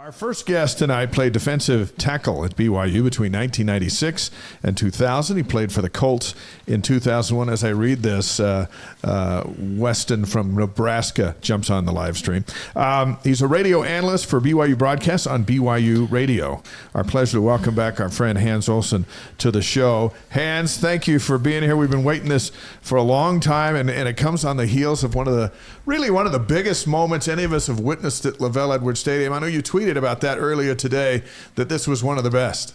Our first guest tonight played defensive tackle at BYU between 1996 and 2000. He played for the Colts in 2001. As I read this, Weston from Nebraska jumps on the live stream. He's a radio analyst for BYU broadcasts on BYU Radio. Our pleasure to welcome back our friend Hans Olsen to the show. Hans, thank you for being here. We've been waiting this for a long time, and it comes on the heels of one of the biggest moments any of us have witnessed at LaVell Edwards Stadium. I know you tweeted about that earlier today, that this was one of the best.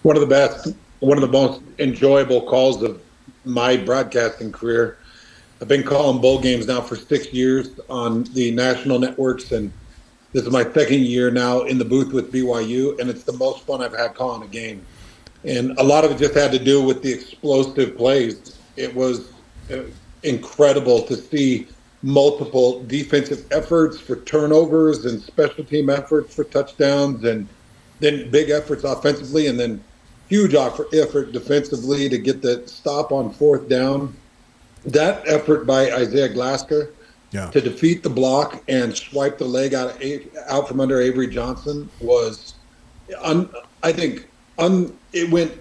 One of the best, one of the most enjoyable calls of my broadcasting career. I've been calling bowl games now for 6 years on the national networks, and this is my second year now in the booth with BYU, and it's the most fun I've had calling a game. And a lot of it just had to do with the explosive plays. It was incredible to see multiple defensive efforts for turnovers and special team efforts for touchdowns, and then big efforts offensively, and then huge effort defensively to get the stop on fourth down. That effort by Isaiah Glasker to defeat the block and swipe the leg out from under Avery Johnson was, it went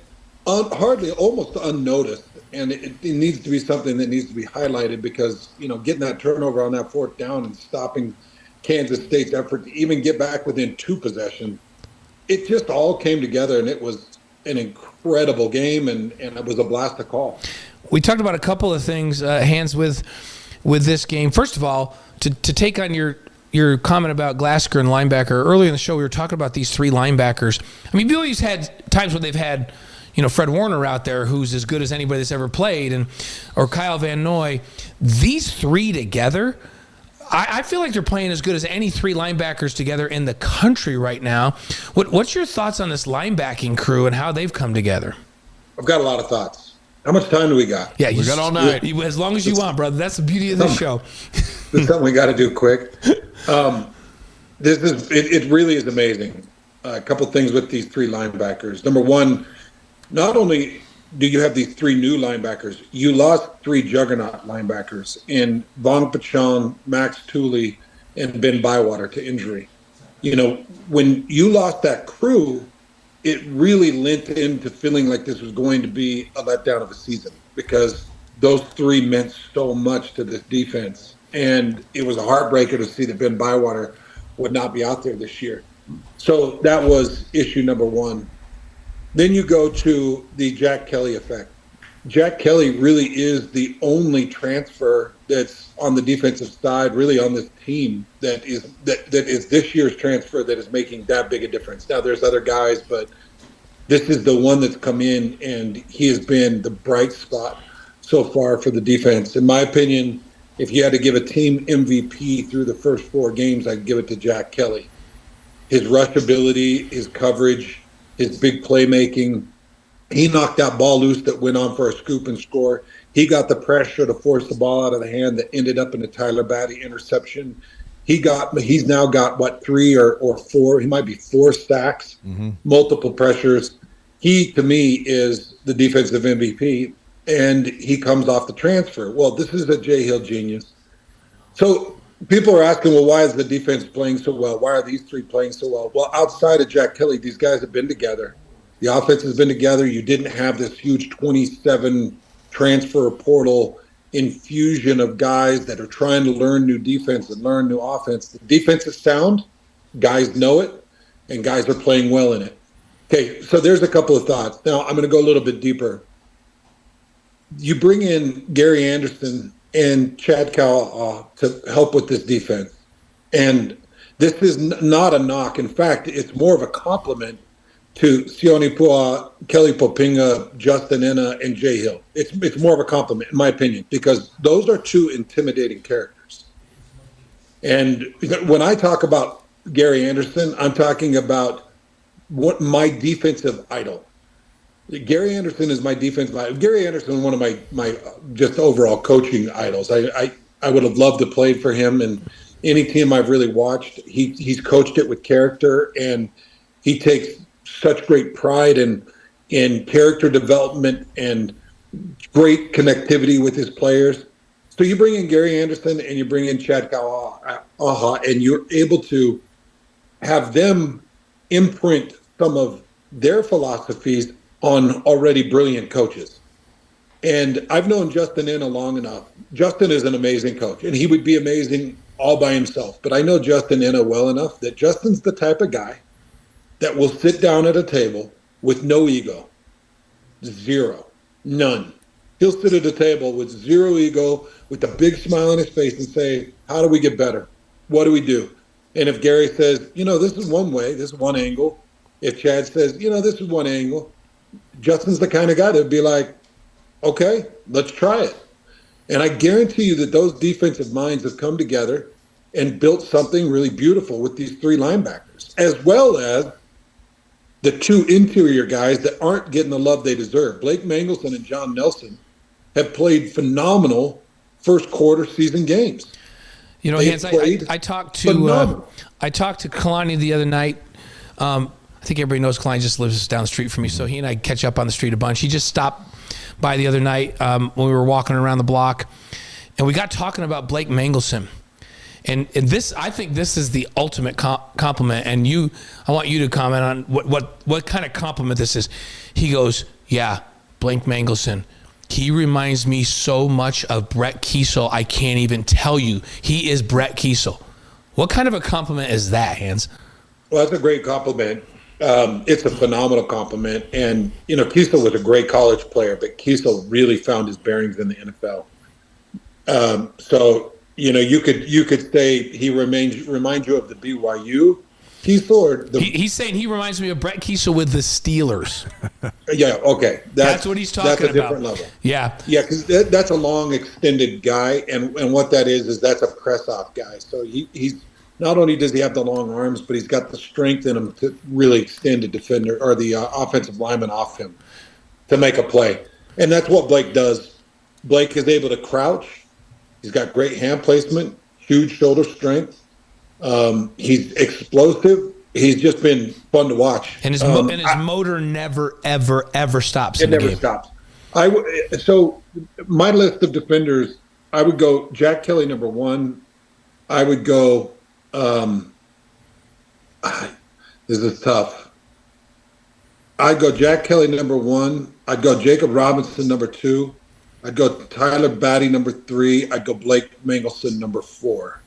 hardly almost unnoticed. And it needs to be something that needs to be highlighted because, getting that turnover on that fourth down and stopping Kansas State's effort to even get back within two possessions, it just all came together, and it was an incredible game, and it was a blast to call. We talked about a couple of things, Hans, with this game. First of all, to take on your comment about Glasker and linebacker, earlier in the show we were talking about these three linebackers. I mean, BYU's had times when they've had Fred Warner out there, who's as good as anybody that's ever played, or Kyle Van Noy. These three together, I feel like they're playing as good as any three linebackers together in the country right now. What's your thoughts on this linebacking crew and how they've come together? I've got a lot of thoughts. How much time do we got? Yeah, we got all night. As long as you want, brother. That's the beauty of this show. This is something we got to do quick. It really is amazing. A couple things with these three linebackers. Number one, not only do you have these three new linebackers, you lost three juggernaut linebackers in Vaughn Pachon, Max Tooley, and Ben Bywater to injury. When you lost that crew, it really lent into feeling like this was going to be a letdown of a season because those three meant so much to this defense. And it was a heartbreaker to see that Ben Bywater would not be out there this year. So that was issue number one. Then you go to the Jack Kelly effect. Jack Kelly really is the only transfer that's on the defensive side, really on this team, that is this year's transfer that is making that big a difference. Now, there's other guys, but this is the one that's come in, and he has been the bright spot so far for the defense. In my opinion, if you had to give a team MVP through the first four games, I'd give it to Jack Kelly. His rush ability, his coverage, his big playmaking. He knocked that ball loose that went on for a scoop and score. He got the pressure to force the ball out of the hand that ended up in the Tyler Batty interception. He's now got, 3 or 4, he might be 4 sacks, multiple pressures. He, to me, is the defensive MVP, and he comes off the transfer. Well, this is a Jay Hill genius. So people are asking, well, why is the defense playing so well? Why are these three playing so well? Well, outside of Jack Kelly, these guys have been together. The offense has been together. You didn't have this huge 27 transfer portal infusion of guys that are trying to learn new defense and learn new offense. The defense is sound. Guys know it, and guys are playing well in it. Okay, so there's a couple of thoughts. Now, I'm going to go a little bit deeper. You bring in Gary Anderson and Chad Cowell to help with this defense. And this is not a knock. In fact, it's more of a compliment to Sione Moa, Kelly Popinga, Justin Enna, and Jay Hill. It's more of a compliment, in my opinion, because those are two intimidating characters. And when I talk about Gary Anderson, I'm talking about my defensive idol. Gary Anderson is my defensive idol. Gary Anderson is one of my just overall coaching idols. I would have loved to play for him, and any team I've really watched, he's coached it with character, and he takes such great pride in character development and great connectivity with his players. So you bring in Gary Anderson and you bring in Chad Cowell, and you're able to have them imprint some of their philosophies on already brilliant coaches. And I've known Justin Inna long enough. Justin is an amazing coach, and he would be amazing all by himself. But I know Justin Inna well enough that Justin's the type of guy that will sit down at a table with no ego. Zero. None. He'll sit at a table with zero ego, with a big smile on his face and say, how do we get better? What do we do? And if Gary says, this is one way, this is one angle. If Chad says, this is one angle, Justin's the kind of guy that would be like, okay, let's try it. And I guarantee you that those defensive minds have come together and built something really beautiful with these three linebackers, as well as the two interior guys that aren't getting the love they deserve. Blake Mangelson and John Nelson have played phenomenal first quarter season games. Hans, I talked to Kalani the other night. I think everybody knows Kalani just lives down the street from me, so he and I catch up on the street a bunch. He just stopped by the other night when we were walking around the block, and we got talking about Blake Mangelson. And this, I think this is the ultimate compliment. And I want you to comment on what kind of compliment this is. He goes, yeah, Blake Mangelson. He reminds me so much of Brett Kiesel. I can't even tell you. He is Brett Kiesel. What kind of a compliment is that, Hans? Well, that's a great compliment. It's a phenomenal compliment. And, Kiesel was a great college player, but Kiesel really found his bearings in the NFL. You could say he reminds you of the BYU Kiesel. He's saying he reminds me of Brett Kiesel with the Steelers. Yeah, okay. That's what he's talking about. That's a different level. Yeah. Yeah, because that's a long, extended guy, and what that is that's a press-off guy. So he's not only does he have the long arms, but he's got the strength in him to really extend a defender or the offensive lineman off him to make a play. And that's what Blake does. Blake is able to crouch. He's got great hand placement, huge shoulder strength. He's explosive. He's just been fun to watch. And his motor never, ever, ever stops. It never stops. So my list of defenders, I would go Jack Kelly number one. I would go. This is tough. I'd go Jack Kelly number one. I'd go Jacob Robinson number two. I'd go Tyler Batty number three. I'd go Blake Mangelson number four.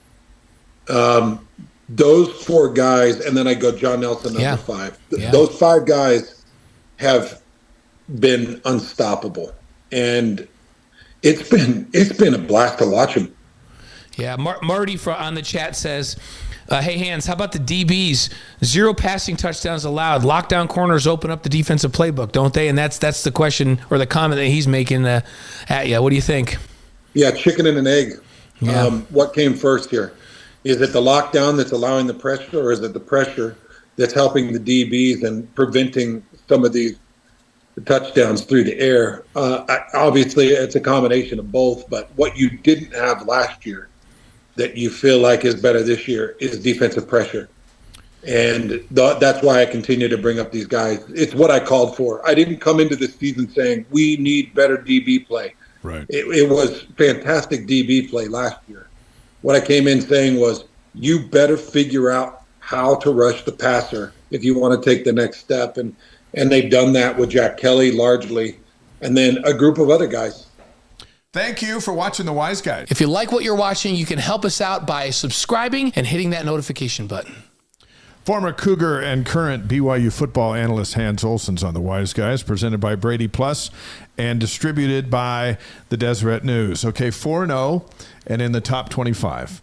Those four guys, and then I'd go John Nelson number five. Yeah. Those five guys have been unstoppable, and it's been a blast to watch them. Yeah, Marty on the chat says, hey, Hans, how about the DBs? 0 passing touchdowns allowed. Lockdown corners open up the defensive playbook, don't they? And that's the question or the comment that he's making at you. What do you think? Yeah, chicken and an egg. Yeah. What came first here? Is it the lockdown that's allowing the pressure, or is it the pressure that's helping the DBs and preventing some of these touchdowns through the air? Obviously, it's a combination of both, but what you didn't have last year that you feel like is better this year is defensive pressure. And that's why I continue to bring up these guys. It's what I called for. I didn't come into this season saying we need better DB play. Right. It was fantastic DB play last year. What I came in saying was you better figure out how to rush the passer if you want to take the next step. And they've done that with Jack Kelly largely, and then a group of other guys. Thank you for watching The Wise Guys. If you like what you're watching, you can help us out by subscribing and hitting that notification button. Former Cougar and current BYU football analyst Hans Olsen's on The Wise Guys, presented by Brady Plus and distributed by the Deseret News. Okay, 4-0 and in the top 25.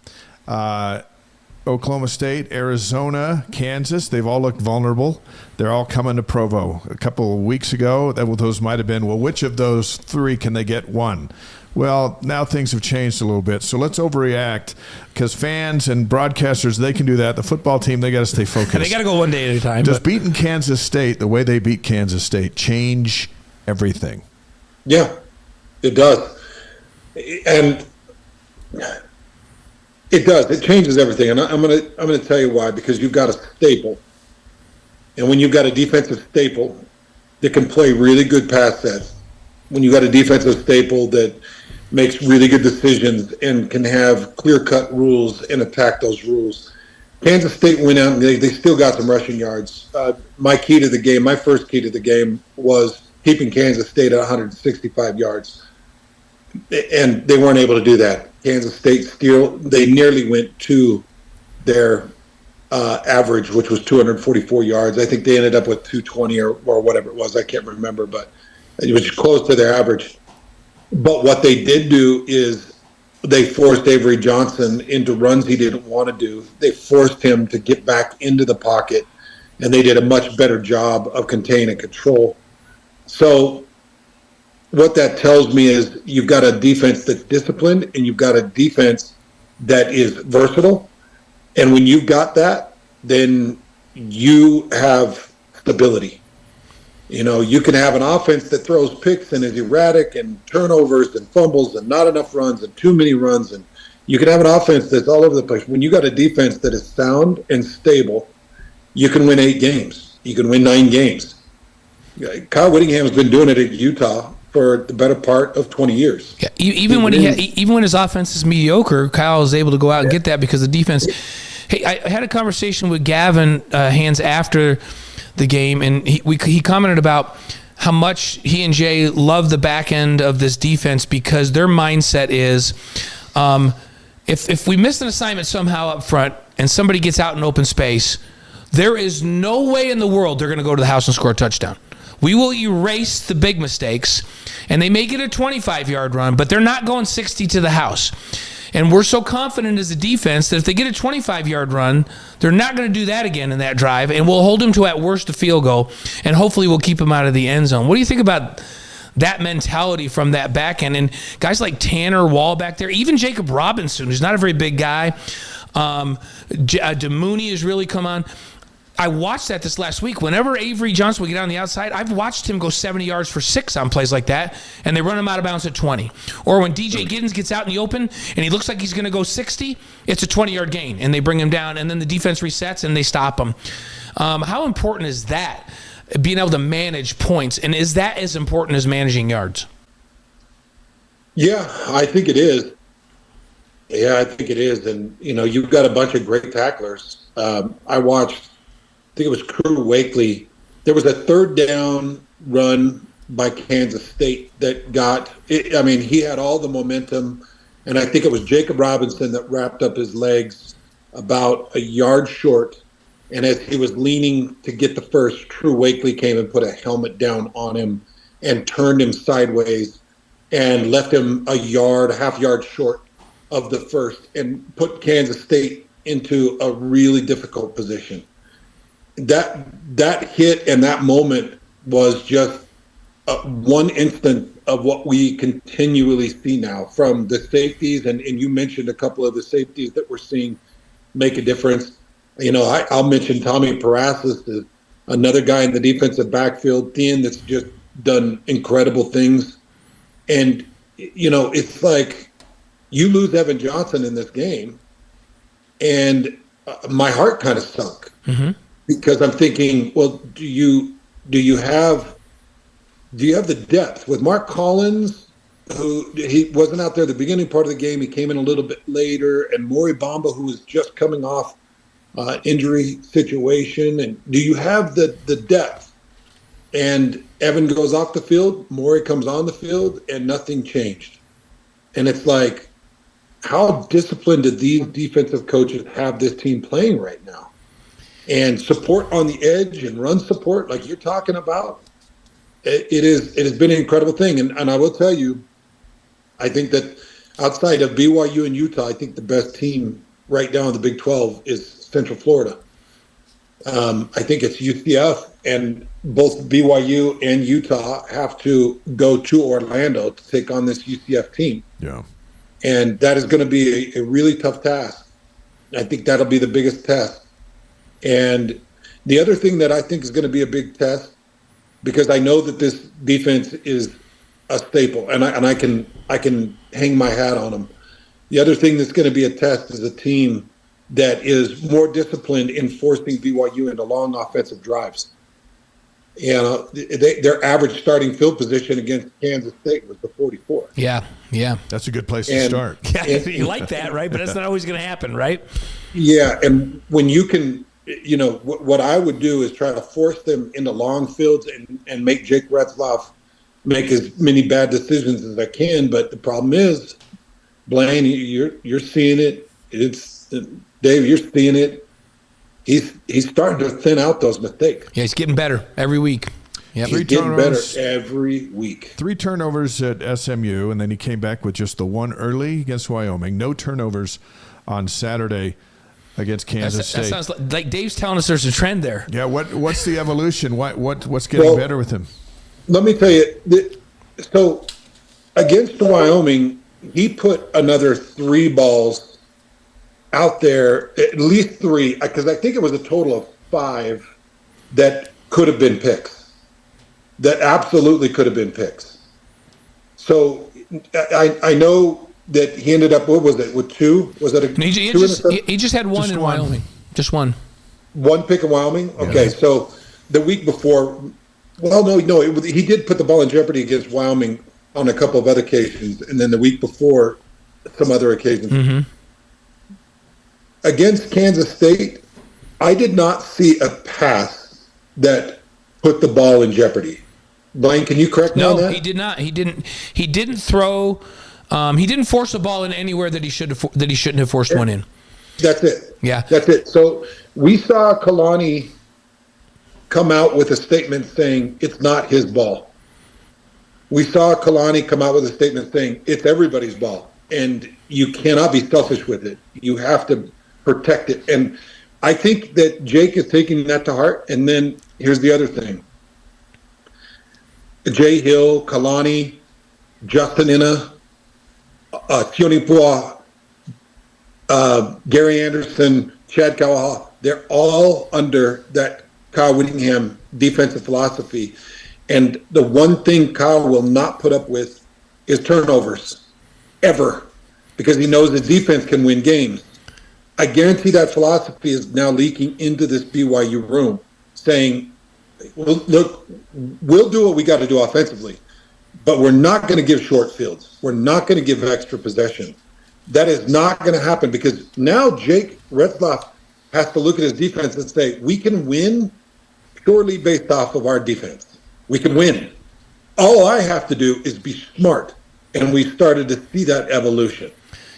Oklahoma State, Arizona, Kansas, they've all looked vulnerable. They're all coming to Provo. A couple of weeks ago, those might have been, well, which of those three can they get one? Well, now things have changed a little bit, so let's overreact because fans and broadcasters, they can do that. The football team, they got to stay focused. They got to go one day at a time. Does beating Kansas State the way they beat Kansas State change everything? Yeah, it does. And it does. It changes everything. And I'm gonna tell you why, because you've got a staple. And when you've got a defensive staple that can play really good pass sets, when you've got a defensive staple that makes really good decisions and can have clear-cut rules and attack those rules, Kansas State went out and they still got some rushing yards. My first key to the game was keeping Kansas State at 165 yards. And they weren't able to do that. Kansas State they nearly went to their average, which was 244 yards. I think they ended up with 220 or whatever it was. I can't remember, but it was close to their average. But what they did do is they forced Avery Johnson into runs he didn't want to do. They forced him to get back into the pocket, and they did a much better job of contain and control. So what that tells me is you've got a defense that's disciplined, and you've got a defense that is versatile. And when you've got that, then you have stability. You know, you can have an offense that throws picks and is erratic and turnovers and fumbles and not enough runs and too many runs. And you can have an offense that's all over the place. When you got a defense that is sound and stable, you can win 8 games. You can win 9 games. Kyle Whittingham's been doing it at Utah for the better part of 20 years. Yeah, even when his offense is mediocre, Kyle is able to go out and get that because the defense. Hey, I had a conversation with Gavin Hans after the game, and he commented about how much he and Jay love the back end of this defense because their mindset is if we miss an assignment somehow up front and somebody gets out in open space, there is no way in the world they're going to go to the house and score a touchdown. We will erase the big mistakes, and they may get a 25-yard run, but they're not going 60 to the house. And we're so confident as a defense that if they get a 25-yard run, they're not going to do that again in that drive, and we'll hold them to at worst a field goal, and hopefully we'll keep them out of the end zone. What do you think about that mentality from that back end? And guys like Tanner Wall back there, even Jacob Robinson, who's not a very big guy, DeMooney has really come on. I watched that this last week. Whenever Avery Johnson would get on the outside, I've watched him go 70 yards for 6 on plays like that, and they run him out of bounds at 20. Or when DJ Giddens gets out in the open and he looks like he's going to go 60, it's a 20-yard gain, and they bring him down, and then the defense resets and they stop him. How important is that, being able to manage points, and is that as important as managing yards? Yeah, I think it is. And, you know, you've got a bunch of great tacklers. I watched, I think it was Crew Wakely. There was a 3rd down run by Kansas State that he had all the momentum, and I think it was Jacob Robinson that wrapped up his legs about a yard short, and as he was leaning to get the first, Crew Wakely came and put a helmet down on him and turned him sideways and left him a half yard short of the first and put Kansas State into a really difficult position. That hit and that moment was just one instant of what we continually see now from the safeties, and you mentioned a couple of the safeties that we're seeing make a difference. You know, I'll mention Tommy Parasis, another guy in the defensive backfield, Thien, that's just done incredible things. And, you know, it's like you lose Evan Johnson in this game, and my heart kind of sunk. Mm-hmm. Because I'm thinking, well, do you have the depth with Mark Collins, who he wasn't out there the beginning part of the game, he came in a little bit later, and Maury Bamba, who was just coming off injury situation, and do you have the depth? And Evan goes off the field, Maury comes on the field, and nothing changed. And it's like, how disciplined do these defensive coaches have this team playing right now? And support on the edge and run support, like you're talking about, it has been an incredible thing. And I will tell you, I think that outside of BYU and Utah, I think the best team right now in the Big 12 is Central Florida. I think it's UCF, and both BYU and Utah have to go to Orlando to take on this UCF team. Yeah. And that is going to be a really tough task. I think that'll be the biggest test. And the other thing that I think is going to be a big test, because I know that this defense is a staple, and I can hang my hat on them. The other thing that's going to be a test is a team that is more disciplined in forcing BYU into long offensive drives. their average starting field position against Kansas State was the 44. Yeah. That's a good place to start. Yeah, you like that, right? But that's not always going to happen, right? Yeah, and when you can, what I would do is try to force them into long fields and make Jake Retzlaff make as many bad decisions as I can. But the problem is, Blaine, you're seeing it. Dave, you're seeing it. He's starting to thin out those mistakes. Yeah, he's getting better every week. Yep. He's getting better every week. 3 turnovers at SMU, and then he came back with just the one early against Wyoming. No turnovers on Saturday against Kansas State. That sounds like Dave's telling us there's a trend there. Yeah, what's the evolution? What's getting better with him? Let me tell you. So against Wyoming, he put another 3 balls out there, at least 3, because I think it was a total of 5 that could have been picks. That absolutely could have been picks. So I know that he ended up, what was it, with 2? Was that he just had one in Wyoming. Just one. One pick in Wyoming? Okay, so the week before, he did put the ball in jeopardy against Wyoming on a couple of other occasions, and then the week before, some other occasions. Mm-hmm. Against Kansas State, I did not see a pass that put the ball in jeopardy. Blaine, can you correct me on that? No, he did not. He didn't throw. He didn't force a ball in anywhere that he shouldn't have forced one in. That's it. Yeah, that's it. So we saw Kalani come out with a statement saying it's not his ball. We saw Kalani come out with a statement saying it's everybody's ball, and you cannot be selfish with it. You have to protect it. And I think that Jake is taking that to heart. And then here's the other thing. Jay Hill, Kalani, Justin Inna, Sione Moa, Gary Anderson, Chad Kawaha, they're all under that Kyle Whittingham defensive philosophy. And the one thing Kyle will not put up with is turnovers, ever, because he knows the defense can win games. I guarantee that philosophy is now leaking into this BYU room, saying, well, look, we'll do what we got to do offensively, but we're not going to give short fields. We're not going to give extra possession. That is not going to happen, because now Jake Retzlaff has to look at his defense and say, we can win purely based off of our defense. We can win. All I have to do is be smart. And we started to see that evolution.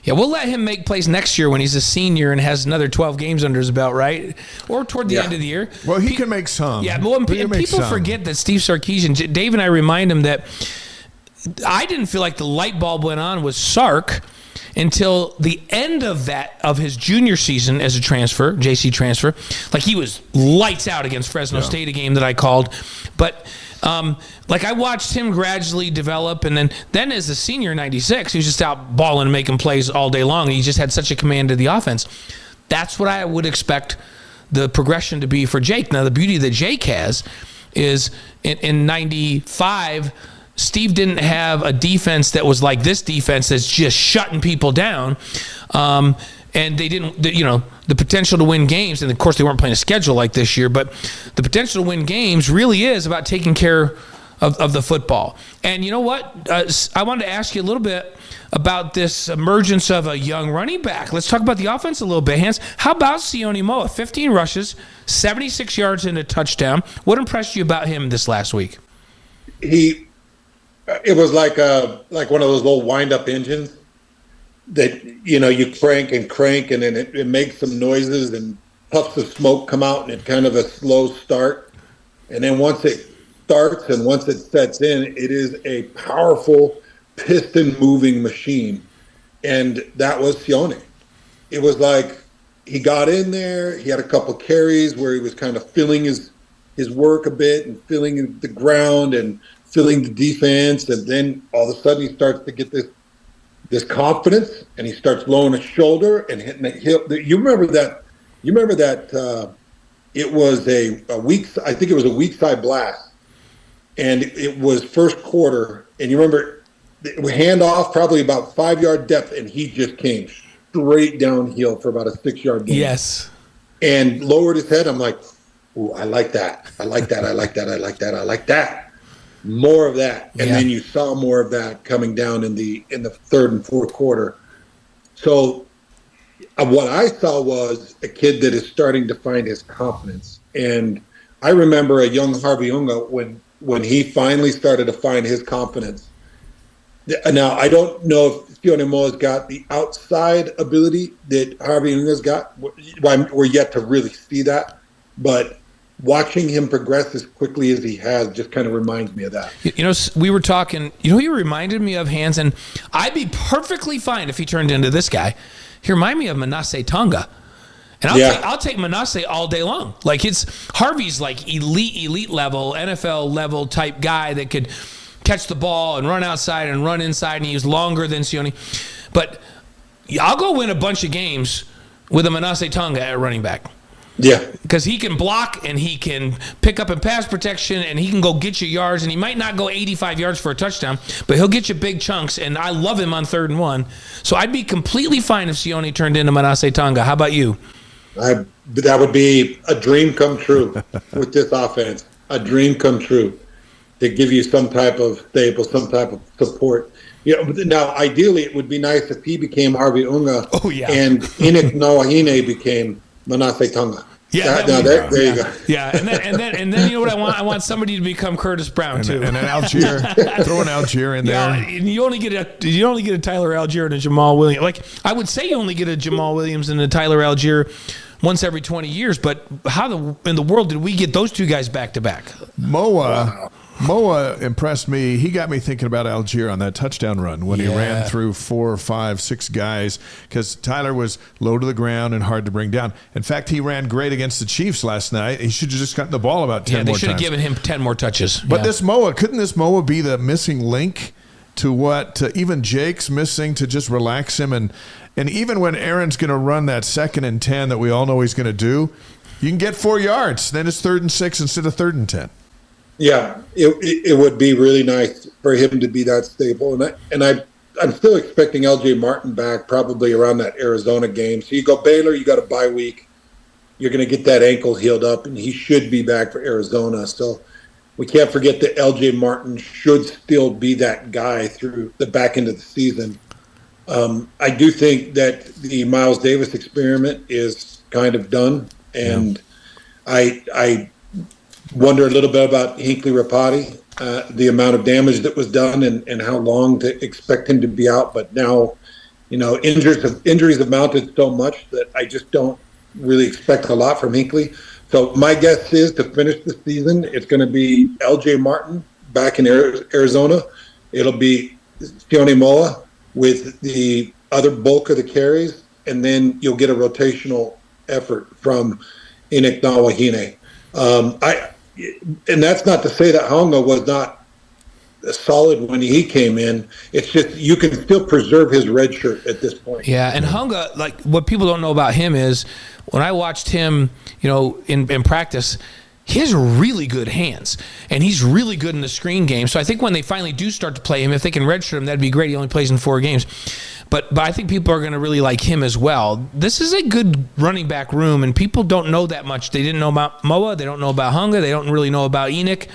Yeah, we'll let him make plays next year when he's a senior and has another 12 games under his belt, right? Or toward the end of the year. Well, he can make some. Yeah, well, and people forget that Steve Sarkisian, Dave and I remind him that I didn't feel like the light bulb went on with Sark until the end of his junior season as a transfer, JC transfer. Like, he was lights out against Fresno State, a game that I called. But I watched him gradually develop, and then as a senior in 96, he was just out balling and making plays all day long. He just had such a command of the offense. That's what I would expect the progression to be for Jake. Now, the beauty that Jake has is in 95, Steve didn't have a defense that was like this defense that's just shutting people down. And they didn't, the potential to win games, and of course they weren't playing a schedule like this year, but the potential to win games really is about taking care of the football. And you know what? I wanted to ask you a little bit about this emergence of a young running back. Let's talk about the offense a little bit, Hans. How about Sione Moa? 15 rushes, 76 yards and a touchdown. What impressed you about him this last week? It was like one of those little wind-up engines that, you crank and then it makes some noises and puffs of smoke come out, and it's kind of a slow start. And then once it starts and once it sets in, it is a powerful piston-moving machine. And that was Sione. It was like he got in there, he had a couple carries where he was kind of feeling his work a bit and feeling the ground and feeling the defense, and then all of a sudden he starts to get this confidence, and he starts blowing his shoulder and hitting the hip. You remember that? It was I think it was a weak side blast, and it was first quarter. And you remember, hand off probably about 5-yard depth, and he just came straight downhill for about a 6-yard gain. Yes, and lowered his head. I'm like, ooh, I like that. I like that. I like that. I like that. I like that. More of that. And then you saw more of that coming down in the third and fourth quarter. So what I saw was a kid that is starting to find his confidence. And I remember a young Harvey Unga when he finally started to find his confidence. Now, I don't know if Sione Moa's got the outside ability that Harvey Unga's got. We're yet to really see that. But watching him progress as quickly as he has just kind of reminds me of that. You know, we were talking, you know, he reminded me of Hans, and I'd be perfectly fine if he turned into this guy. He reminded me of Manasseh Tonga. And I'll take Manasseh all day long. Like, Harvey's like elite level, NFL level type guy that could catch the ball and run outside and run inside, and he's longer than Sione. But I'll go win a bunch of games with a Manasseh Tonga at running back. Yeah. Because he can block and he can pick up in pass protection and he can go get you yards, and he might not go 85 yards for a touchdown, but he'll get you big chunks, and I love him on 3rd and 1. So I'd be completely fine if Sione turned into Manasseh Tonga. How about you? That would be a dream come true with this offense. A dream come true to give you some type of staple, some type of support. You know, now, ideally, it would be nice if he became Harvey Unga and Enoch Nawahine became Manasseh Tonga. Yeah, there you go. Yeah, and then you know what I want? I want somebody to become Curtis Brown too, and an Algier, throw an Algier in there. Yeah, you only get a Tyler Algier and a Jamal Williams. Like, I would say you only get a Jamal Williams and a Tyler Algier once every 20 years, but how in the world did we get those two guys back to back? Moa impressed me. He got me thinking about Algier on that touchdown run when he ran through 4, 5, 6 guys, because Tyler was low to the ground and hard to bring down. In fact, he ran great against the Chiefs last night. He should have just gotten the ball about 10 more times. Yeah, they should have given him 10 more touches. But couldn't this Moa be the missing link to what even Jake's missing, to just relax him? And even when Aaron's going to run that 2nd and 10 that we all know he's going to do, you can get 4 yards. Then it's 3rd and 6 instead of 3rd and 10. Yeah, it would be really nice for him to be that stable. I'm still expecting LJ Martin back probably around that Arizona game. So you go Baylor, you got a bye week. You're going to get that ankle healed up, and he should be back for Arizona. So we can't forget that LJ Martin should still be that guy through the back end of the season. I do think that the Miles Davis experiment is kind of done, and I wonder a little bit about Hinckley Rapati, the amount of damage that was done and how long to expect him to be out. But now, you know, injuries have mounted so much that I just don't really expect a lot from Hinckley. So my guess is to finish the season, it's going to be LJ Martin back in Arizona. It'll be Sione Moa with the other bulk of the carries, and then you'll get a rotational effort from Enoch Nawahine. And that's not to say that Hunga was not solid when he came in. It's just you can still preserve his red shirt at this point. Yeah, and Hunga, like, what people don't know about him is when I watched him, you know, in practice, he has really good hands, and he's really good in the screen game. So I think when they finally do start to play him, if they can redshirt him, that'd be great. He only plays in 4 games. But I think people are going to really like him as well. This is a good running back room, and people don't know that much. They didn't know about Moa. They don't know about Hunga. They don't really know about Enoch.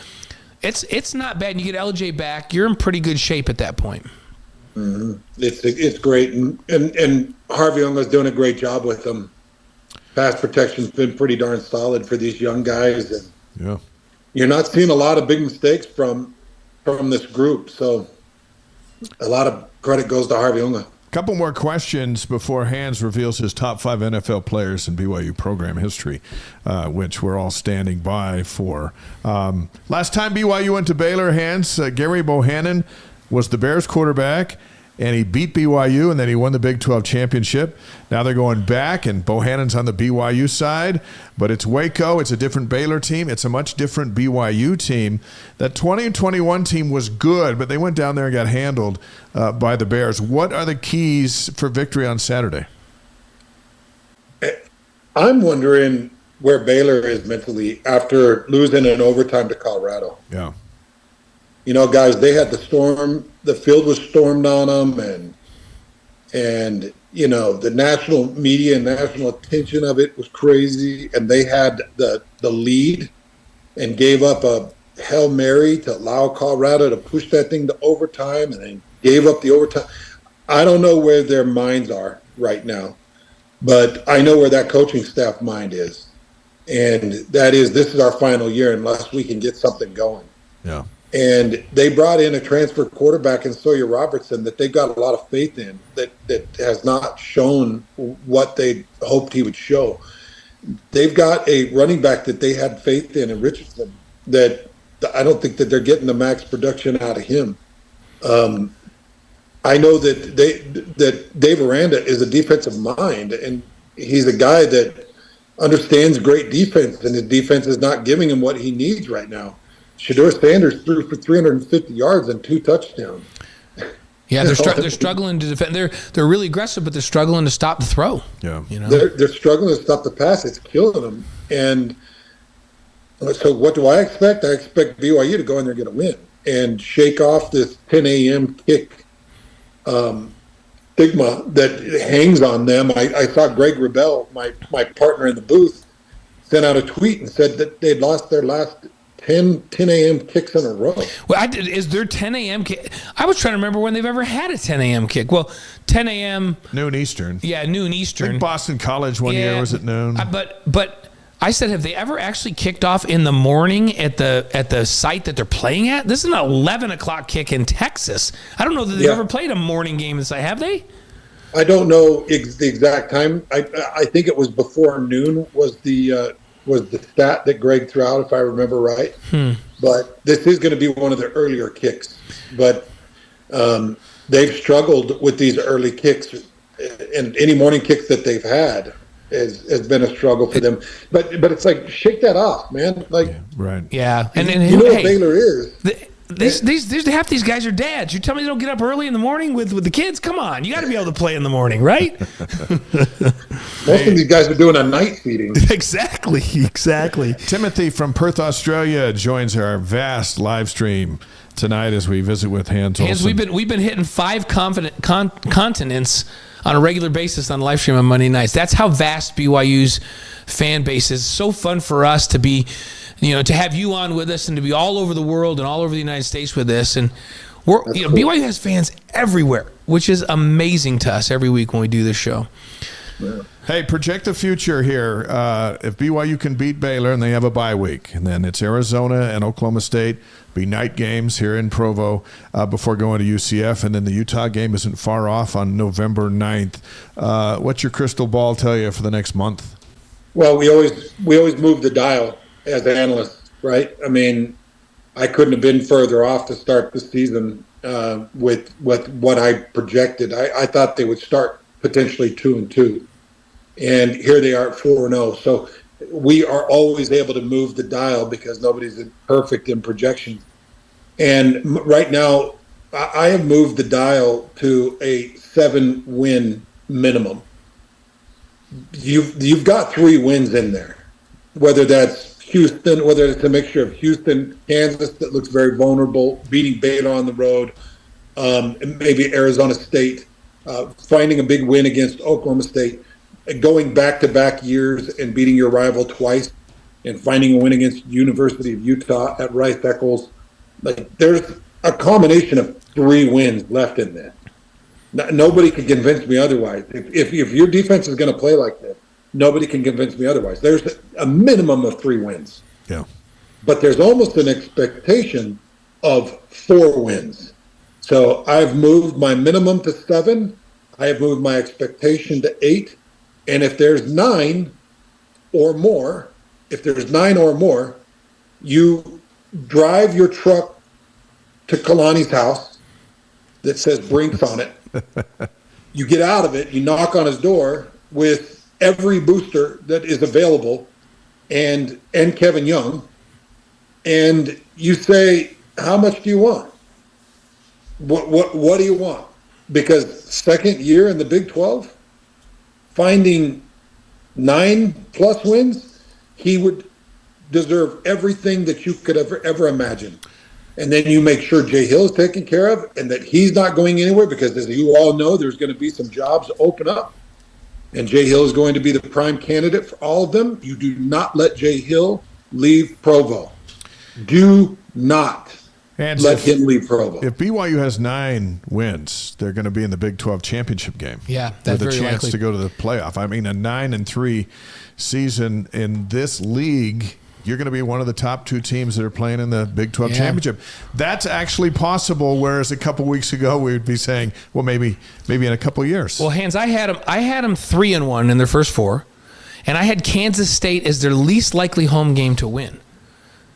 It's not bad. And you get LJ back, you're in pretty good shape at that point. Mm-hmm. It's great. And Harvey Hunga's doing a great job with them. Pass protection's been pretty darn solid for these young guys. And you're not seeing a lot of big mistakes from this group. So a lot of credit goes to Harvey Hunga. Couple more questions before Hans reveals his top 5 NFL players in BYU program history, which we're all standing by for. Last time BYU went to Baylor, Hans, Gary Bohannon was the Bears quarterback, and he beat BYU, and then he won the Big 12 championship. Now they're going back, and Bohannon's on the BYU side, but it's Waco. It's a different Baylor team. It's a much different BYU team. That 2021 team was good, but they went down there and got handled by the Bears. What are the keys for victory on Saturday? I'm wondering where Baylor is mentally after losing in overtime to Colorado. Yeah. You know, guys, they had the storm. The field was stormed on them, and the national media and national attention of it was crazy, and they had the lead and gave up a Hail Mary to allow Colorado to push that thing to overtime, and then gave up the overtime. I don't know where their minds are right now, but I know where that coaching staff mind is. And that is, this is our final year unless we can get something going. Yeah. And they brought in a transfer quarterback in Sawyer Robertson that they've got a lot of faith in that has not shown what they hoped he would show. They've got a running back that they had faith in Richardson that I don't think that they're getting the max production out of him. I know that Dave Aranda is a defensive mind, and he's a guy that understands great defense, and his defense is not giving him what he needs right now. Shedeur Sanders threw for 350 yards and 2 touchdowns. Yeah, they're struggling to defend. They're really aggressive, but they're struggling to stop the throw. Yeah, they're struggling to stop the pass. It's killing them. And so, what do I expect? I expect BYU to go in there and get a win and shake off this 10 a.m. kick stigma that hangs on them. I saw Greg Rebel, my partner in the booth, sent out a tweet and said that they'd lost their last 10 a.m. kicks in a row. Well, is there 10 a.m. kick? I was trying to remember when they've ever had a 10 a.m. kick. Well, 10 a.m. noon Eastern. Yeah, noon Eastern. I think Boston College one year was at noon. But I said, have they ever actually kicked off in the morning at the site that they're playing at? This is an 11 o'clock kick in Texas. I don't know that they've ever played a morning game in site. Have they? I don't know the exact time. I think it was before noon was the stat that Greg threw out, if I remember right. But this is going to be one of the earlier kicks. But they've struggled with these early kicks, and any morning kicks that they've had has been a struggle for them. But it's like, shake that off, man. Like, right. Yeah. And you know what Baylor is. These half these guys are dads. You tell me they don't get up early in the morning with the kids? Come on, you got to be able to play in the morning, right? Most of these guys are doing a night feeding. Exactly. Timothy from Perth, Australia, joins our vast live stream tonight as we visit with Hans Olsen. We've been hitting 5 continents on a regular basis on live stream on Monday nights. That's how vast BYU's fan base is. So fun for us to be. To have you on with us and to be all over the world and all over the United States with this. And cool. BYU has fans everywhere, which is amazing to us every week when we do this show. Yeah. Hey, project the future here. If BYU can beat Baylor and they have a bye week, and then it's Arizona and Oklahoma State, be night games here in Provo before going to UCF, and then the Utah game isn't far off on November 9th. What's your crystal ball tell you for the next month? Well, we always move the dial as analysts, right? I mean, I couldn't have been further off to start the season with what I projected. I thought they would start potentially 2-2, and here they are at 4-0. So we are always able to move the dial because nobody's perfect in projections. And right now, I have moved the dial to a 7-win minimum. You've got 3 wins in there, whether that's Houston, whether it's a mixture of Houston, Kansas that looks very vulnerable, beating Baylor on the road, and maybe Arizona State, finding a big win against Oklahoma State, going back-to-back years and beating your rival twice, and finding a win against University of Utah at Rice-Eccles. Like, there's a combination of 3 wins left in there. Nobody can convince me otherwise. If your defense is going to play like this, nobody can convince me otherwise. There's a minimum of 3 wins. Yeah. But there's almost an expectation of 4 wins. So I've moved my minimum to 7. I have moved my expectation to 8. And if there's 9 or more, you drive your truck to Kalani's house that says Brinks on it. You get out of it, you knock on his door with every booster that is available and Kevin Young, and you say, how much do you want? What do you want? Because second year in the Big 12, finding 9+ wins, he would deserve everything that you could ever imagine. and then you make sure Jay Hill is taken care of and that he's not going anywhere, because as you all know, there's going to be some jobs open up. And Jay Hill is going to be the prime candidate for all of them. You do not let Jay Hill leave Provo. Do not let him leave Provo. If BYU has 9 wins, they're going to be in the Big 12 championship game. Yeah, that's with a very chance likely to go to the playoff. I mean, a 9-3 season in this league, you're going to be one of the top 2 teams that are playing in the Big 12 championship. That's actually possible, whereas a couple weeks ago we would be saying, well, maybe in a couple years. Well, Hans, I had them 3-1 in their first 4, and I had Kansas State as their least likely home game to win.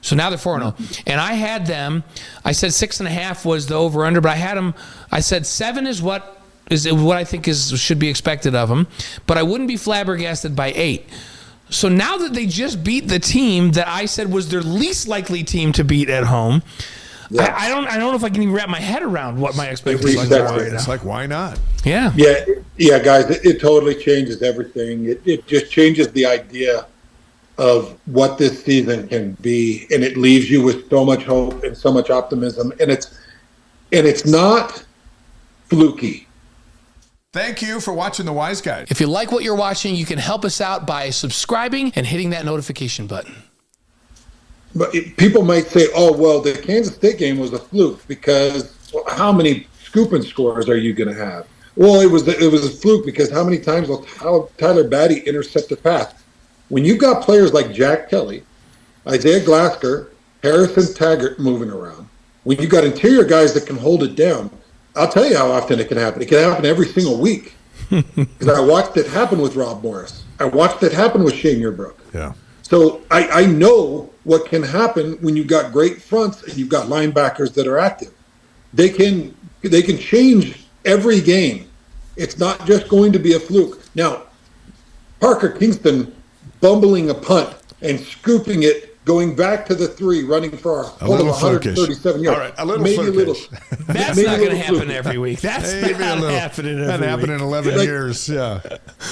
So now they're 4-0. And I had them, I said 6.5 was the over-under, but I had them, I said 7 is what I think should be expected of them, but I wouldn't be flabbergasted by 8. So now that they just beat the team that I said was their least likely team to beat at home, I don't know if I can even wrap my head around what my expectations are right now. It's like, why not? Yeah, guys, it totally changes everything. It just changes the idea of what this season can be, and it leaves you with so much hope and so much optimism, and it's not fluky. Thank you for watching The Wise Guy. If you like what you're watching, you can help us out by subscribing and hitting that notification button. But people might say, oh, well, the Kansas State game was a fluke because how many scoop and scores are you going to have? Well, it was a fluke because how many times will Tyler Batty intercept a pass? When you've got players like Jack Kelly, Isaiah Glasker, Harrison Taggart moving around, when you've got interior guys that can hold it down, I'll tell you how often it can happen. It can happen every single week. Because I watched it happen with Rob Morris. I watched it happen with Shane Yearbrook. Yeah. So I know what can happen when you've got great fronts and you've got linebackers that are active. They can change every game. It's not just going to be a fluke. Now, Parker Kingston bumbling a punt and scooping it, going back to the 3, running for a total of 137 yards. All right, a little flukish. That's not going to happen every week. That's not happening every week. That happened in 11 years, yeah.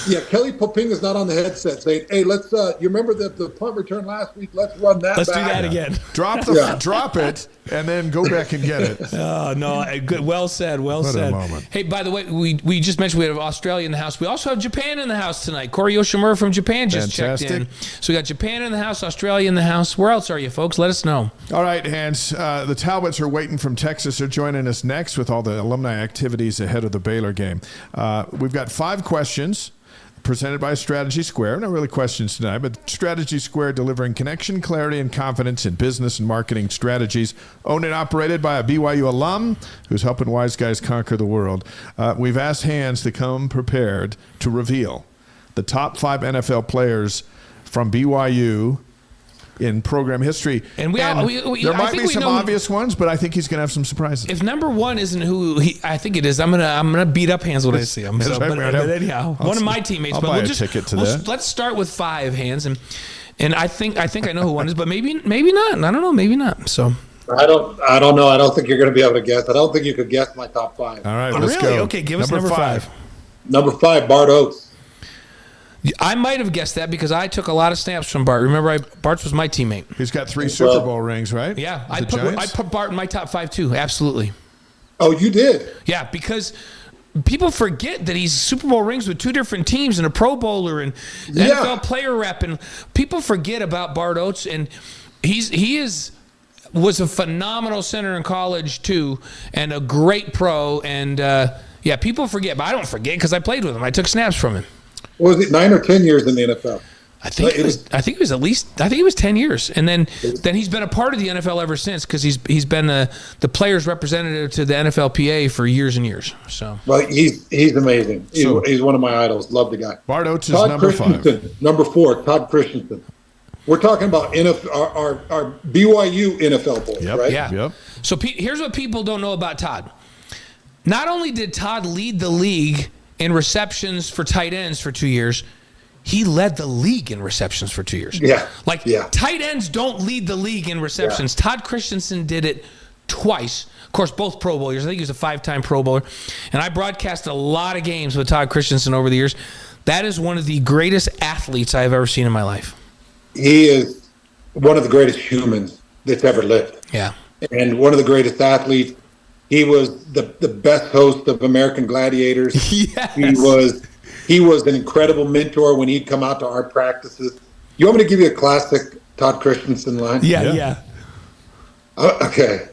Yeah, Kelly Popinga's not on the headset saying, hey, let's, you remember the punt return last week? Let's run that Let's back. do that again. Drop it, and then go back and get it. Oh, no, good. Well said, well what said. A moment. Hey, by the way, we just mentioned we have Australia in the house. We also have Japan in the house tonight. Corey Yoshimura from Japan just checked in. So we got Japan in the house, Australia in the house. Where else are you, folks? Let us know. All right, Hans. The Talbots are waiting from Texas. They're joining us next with all the alumni activities ahead of the Baylor game. We've got 5 questions presented by Strategy Square. Not really questions tonight, but Strategy Square delivering connection, clarity, and confidence in business and marketing strategies. Owned and operated by a BYU alum who's helping wise guys conquer the world. We've asked Hans to come prepared to reveal the top 5 NFL players from BYU in program history. And there might be some obvious ones, but I think he's going to have some surprises. If number 1 isn't who I think it is, I'm gonna beat up Hans when I see him. So, but anyhow, one of my teammates. I'll buy a ticket to that. Let's start with 5, Hans, and I think I know who one is, but maybe not. I don't know, maybe not. So. I don't know. I don't think you're going to be able to guess. I don't think you could guess my top 5. All right, let's go. Okay, give us number 5. Number 5, Bart Oates. I might have guessed that because I took a lot of snaps from Bart. Remember, Bart was my teammate. He's got 3 Super Bowl rings, right? Yeah, I put Bart in my top 5 too. Absolutely. Oh, you did? Yeah, because people forget that he's Super Bowl rings with 2 different teams and a Pro Bowler and NFL player rep, and people forget about Bart Oates, and he was a phenomenal center in college too, and a great pro, and people forget, but I don't forget because I played with him. I took snaps from him. Was it 9 or 10 years in the NFL? I think it was at least 10 years, and then he's been a part of the NFL ever since because he's been the players' representative to the NFLPA for years and years. So, well, he's amazing. He's one of my idols. Love the guy. Bart Oates is number 5. Number 4, Todd Christensen. We're talking about our BYU NFL boys, right? Yeah. Yep. So here's what people don't know about Todd. Not only did Todd lead the league in receptions for tight ends for 2 years, he led the league in receptions for 2 years. Yeah. Tight ends don't lead the league in receptions. Yeah. Todd Christensen did it twice. Of course, both Pro Bowlers. I think he was a 5-time Pro Bowler. And I broadcast a lot of games with Todd Christensen over the years. That is one of the greatest athletes I've ever seen in my life. He is one of the greatest humans that's ever lived. Yeah. and one of the greatest athletes. He was the best host of American Gladiators. Yes. He was an incredible mentor when he'd come out to our practices. You want me to give you a classic Todd Christensen line? Yeah. Okay.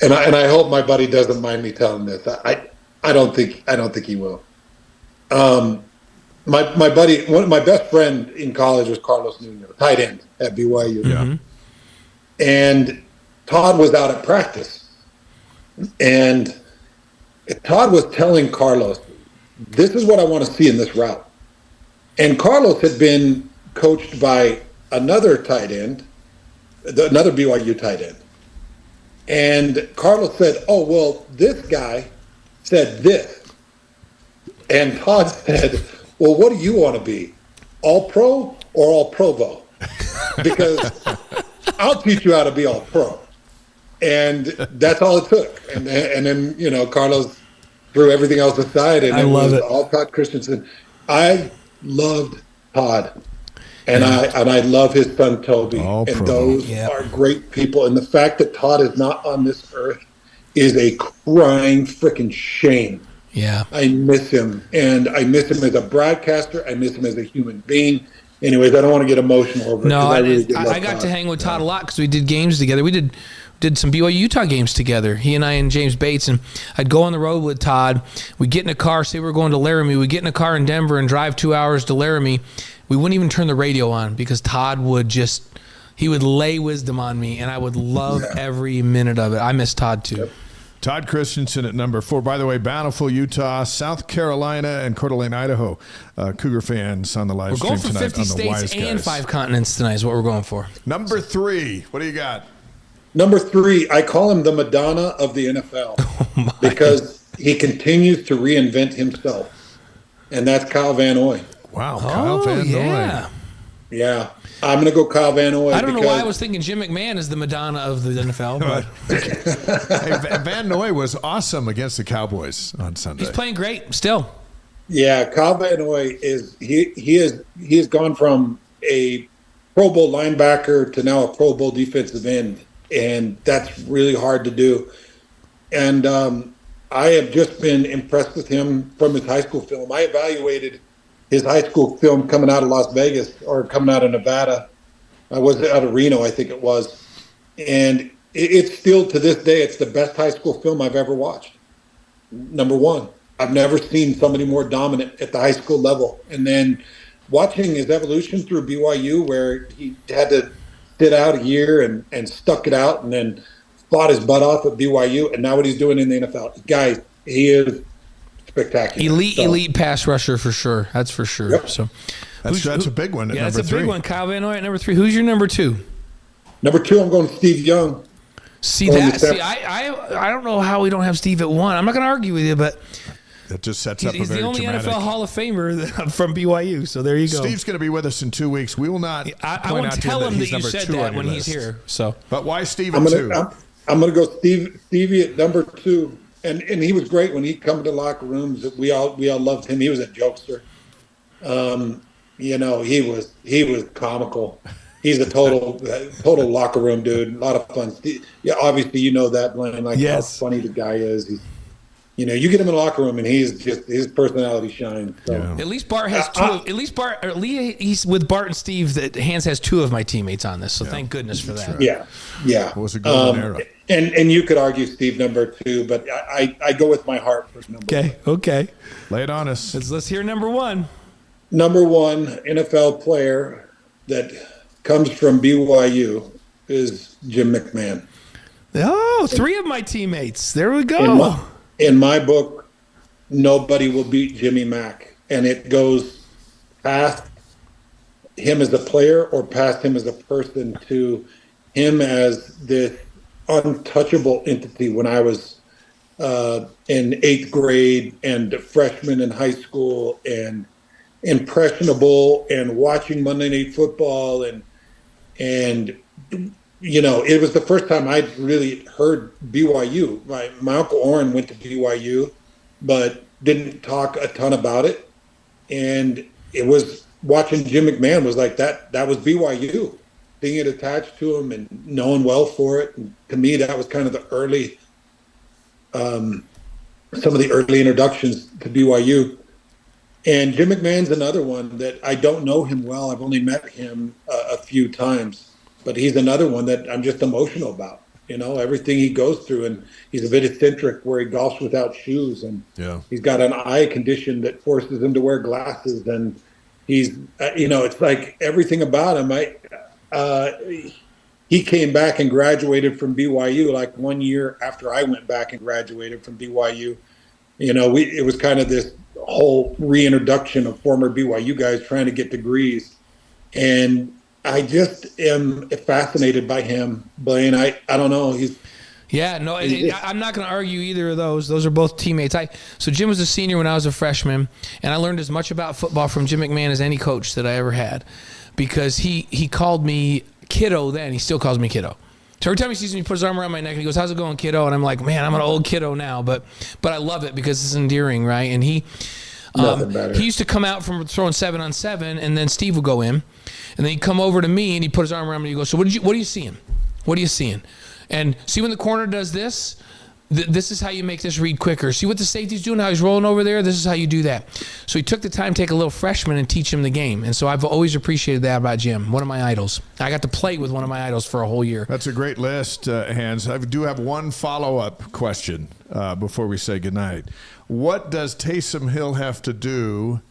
And I hope my buddy doesn't mind me telling this. I don't think he will. My buddy, my best friend in college was Carlos Nuno, tight end at BYU. Yeah. And Todd was out at practice. And Todd was telling Carlos, this is what I want to see in this route. And Carlos had been coached by another tight end, another BYU tight end. And Carlos said, oh, well, this guy said this. And Todd said, well, what do you want to be? All pro or all provo? Because I'll teach you how to be all pro. And that's all it took. And then, you know, Carlos threw everything else aside, and I love it. All Todd Christensen. I loved Todd. And I love his son Toby. All and pro. those are great people. And the fact that Todd is not on this earth is a crying freaking shame. Yeah. I miss him. And I miss him as a broadcaster. I miss him as a human being. Anyways, I don't want to get emotional over it. No, I I got to hang with Todd a lot because we did games together. We did some BYU Utah games together. He and I and James Bates, and I'd go on the road with Todd. We'd get in a car, say we were going to Laramie. We'd get in a car in Denver and drive 2 hours to Laramie. We wouldn't even turn the radio on because Todd would he would lay wisdom on me, and I would love every minute of it. I miss Todd too. Yep. Todd Christensen at number 4. By the way, Bountiful, Utah, South Carolina, and Coeur d'Alene, Idaho. Cougar fans on the live We're stream going for tonight 50 on the states Wise and Guys. 5 continents tonight is what we're going for. Number 3, what do you got? Number 3, I call him the Madonna of the NFL because he continues to reinvent himself. And that's Kyle Van Noy. Wow, Kyle Van Noy. Yeah. I'm going to go Kyle Van Noy. I don't know why I was thinking Jim McMahon is the Madonna of the NFL. But Hey, Van Noy was awesome against the Cowboys on Sunday. he's playing great still. Yeah, Kyle Van Noy he has gone from a Pro Bowl linebacker to now a Pro Bowl defensive end, and that's really hard to do. And I have just been impressed with him from his high school film. I evaluated his high school film coming out of Las Vegas or coming out of Nevada. I was out of Reno, I think it was. And it's still, to this day, it's the best high school film I've ever watched. Number one, I've never seen somebody more dominant at the high school level. And then watching his evolution through BYU, where he had to sit out a year and stuck it out and then fought his butt off at BYU, and now what he's doing in the NFL. Guys, he is spectacular. Elite pass rusher for sure. That's for sure. Yep. So That's a big one at number 3. that's a big one. Kyle Van Noy at number 3. Who's your number 2? Number 2, I'm going Steve Young. I don't know how we don't have Steve at 1. I'm not going to argue with you, but That just sets up a he's very the only dramatic. NFL Hall of Famer from BYU. So there you go. Steve's going to be with us in 2 weeks. We will not. I point won't out to tell him that he's you number said 2 that on when your he's list. here. So But why Steve I'm at gonna 2? I'm gonna go Stevie at number 2, and he was great when he come to locker rooms. We all loved him. He was a jokester. You know, he was comical. He's a total locker room dude. A lot of fun. Yeah, obviously you know that, Blaine. Like how funny the guy is. You know, you get him in the locker room and he's just, his personality shines. So. Yeah. at least Bart has he's with Bart and Steve. That Hans has 2 of my teammates on this. So thank goodness for that. Yeah. It was a golden era. And you could argue Steve number 2, but I go with my heart for number 1. Okay. Lay it on us. Let's hear number 1. Number 1 NFL player that comes from BYU is Jim McMahon. Oh, 3 of my teammates. There we go. In my book, nobody will beat Jimmy Mack. And it goes past him as a player or past him as a person to him as this untouchable entity when I was in 8th grade and a freshman in high school and impressionable and watching Monday Night Football and you know, it was the first time I'd really heard BYU. My Uncle Orrin went to BYU, but didn't talk a ton about it. And it was watching Jim McMahon was like that was BYU. seeing it attached to him and knowing well for it. And to me, that was kind of the early, some of the early introductions to BYU. And Jim McMahon's another one that I don't know him well. I've only met him a few times, but he's another one that I'm just emotional about. Everything he goes through, and he's a bit eccentric where he golfs without shoes, and he's got an eye condition that forces him to wear glasses, and he's, it's like everything about him. He came back and graduated from BYU like 1 year after I went back and graduated from BYU. It was kind of this whole reintroduction of former BYU guys trying to get degrees, and I just am fascinated by him, Blaine. I don't know. I'm not going to argue either of those. Those are both teammates. So Jim was a senior when I was a freshman, and I learned as much about football from Jim McMahon as any coach that I ever had, because he called me kiddo then. He still calls me kiddo. So every time he sees me, he puts his arm around my neck and he goes, "How's it going, kiddo?" And I'm like, man, I'm an old kiddo now, but I love it because it's endearing, right? And he used to come out from throwing 7-on-7, and then Steve would go in. And then he'd come over to me and he'd put his arm around me and he'd go, "So what are you seeing? What are you seeing? And see when the corner does this, this is how you make this read quicker. See what the safety's doing, how he's rolling over there? This is how you do that." So he took the time to take a little freshman and teach him the game. And so I've always appreciated that about Jim, one of my idols. I got to play with one of my idols for a whole year. That's a great list, Hans. I do have one follow-up question before we say goodnight. What does Taysom Hill have to do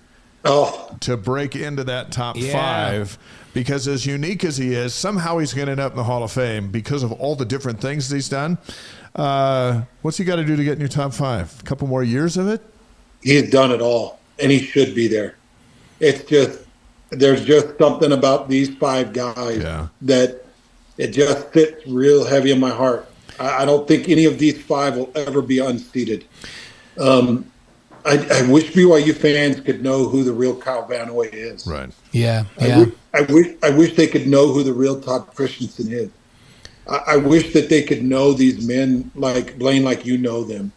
to break into that top five? Because as unique as he is, somehow he's going to end up in the Hall of Fame because of all the different things that he's done. What's he got to do to get in your top five? A couple more years of it? He's done it all, and he should be there. It's just, there's just something about these five guys that it just fits real heavy in my heart. I don't think any of these five will ever be unseated. I wish BYU fans could know who the real Kyle Van Noy is. Right. Yeah. I wish they could know who the real Todd Christensen is. I wish that they could know these men like Blaine, like you know them.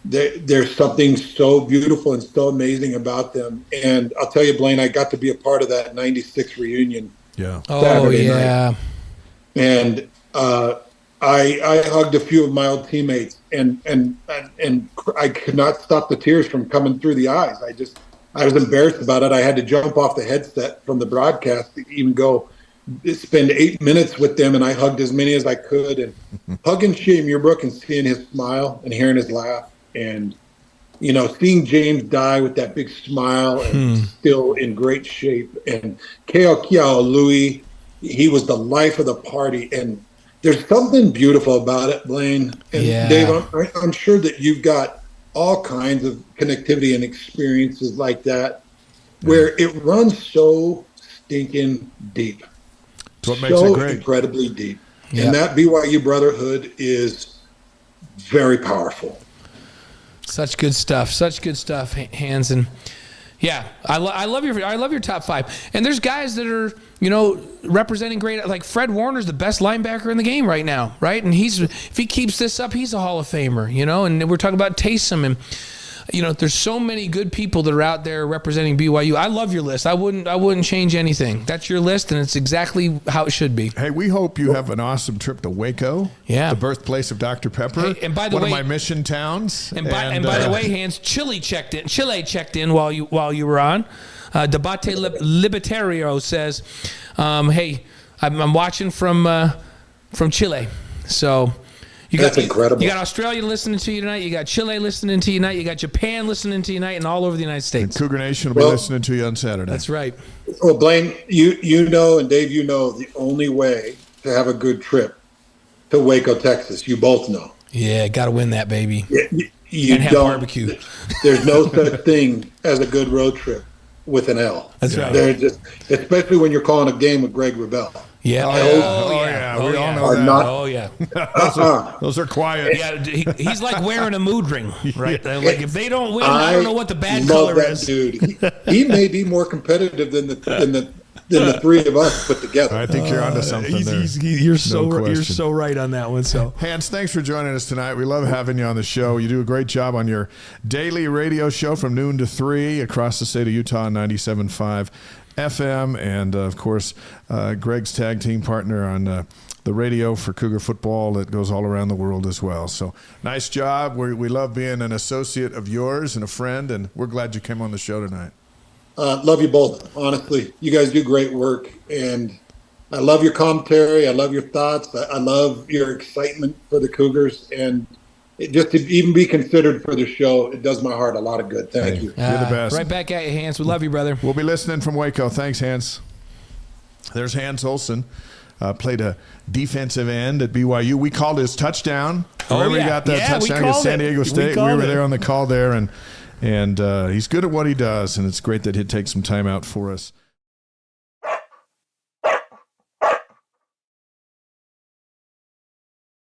There's something so beautiful and so amazing about them. And I'll tell you, Blaine, I got to be a part of that '96 reunion. Yeah. Saturday night. And I hugged a few of my old teammates, and I could not stop the tears from coming through the eyes. I was embarrassed about it. I had to jump off the headset from the broadcast to even go spend 8 minutes with them, and I hugged as many as I could. And hugging Shea Muirbrook and seeing his smile and hearing his laugh, and seeing James die with that big smile and still in great shape. And Keo Louis, he was the life of the party, and there's something beautiful about it, Blaine. And Dave, I'm sure that you've got all kinds of connectivity and experiences like that where it runs so stinking deep. That's what makes it great. Incredibly deep. Yep. And that BYU Brotherhood is very powerful. Such good stuff, Hans. And I love your top five. And there's guys that are, representing great, like Fred Warner's the best linebacker in the game right now, right? And if he keeps this up, he's a Hall of Famer, and we're talking about Taysom, and there's so many good people that are out there representing BYU. I love your list. I wouldn't change anything. That's your list, and it's exactly how it should be. Hey, we hope you have an awesome trip to Waco, the birthplace of Dr. Pepper, and by the way, one of my mission towns. And by the way, Hans, Chile checked in while you were on. Debate Libertario says, "Hey, I'm watching from Chile." So. That's incredible. You got Australia listening to you tonight. You got Chile listening to you tonight. You got Japan listening to you tonight, and all over the United States. And Cougar Nation will be listening to you on Saturday. That's right. Well, Blaine, you know, and Dave, the only way to have a good trip to Waco, Texas. You both know. Yeah, got to win that, baby. You and have barbecue. There's no such thing as a good road trip with an L. That's right. Especially when you're calling a game with Greg Wrubell. Yeah. We all know that. Those are quiet. Yeah, he's like wearing a mood ring, right? Like if they don't win, I don't know what the bad color is. Dude. He may be more competitive than the three of us put together. I think you're onto something there. You're so right on that one. So, Hans, thanks for joining us tonight. We love having you on the show. You do a great job on your daily radio show from noon to 3 across the state of Utah on 97.5. FM, and of course, Greg's tag team partner on the radio for Cougar football that goes all around the world as well. So nice job. We love being an associate of yours and a friend, and we're glad you came on the show tonight. Love you both, honestly. You guys do great work, and I love your commentary. I love your thoughts. I love your excitement for the Cougars, and just to even be considered for the show, it does my heart a lot of good. Thank you. You're the best. Right back at you, Hans. We love you, brother. We'll be listening from Waco. Thanks, Hans. There's Hans Olsen. Played a defensive end at BYU. We called his touchdown. Remember he got that touchdown against San Diego State? We were there on the call there, and he's good at what he does, and it's great that he'd take some time out for us.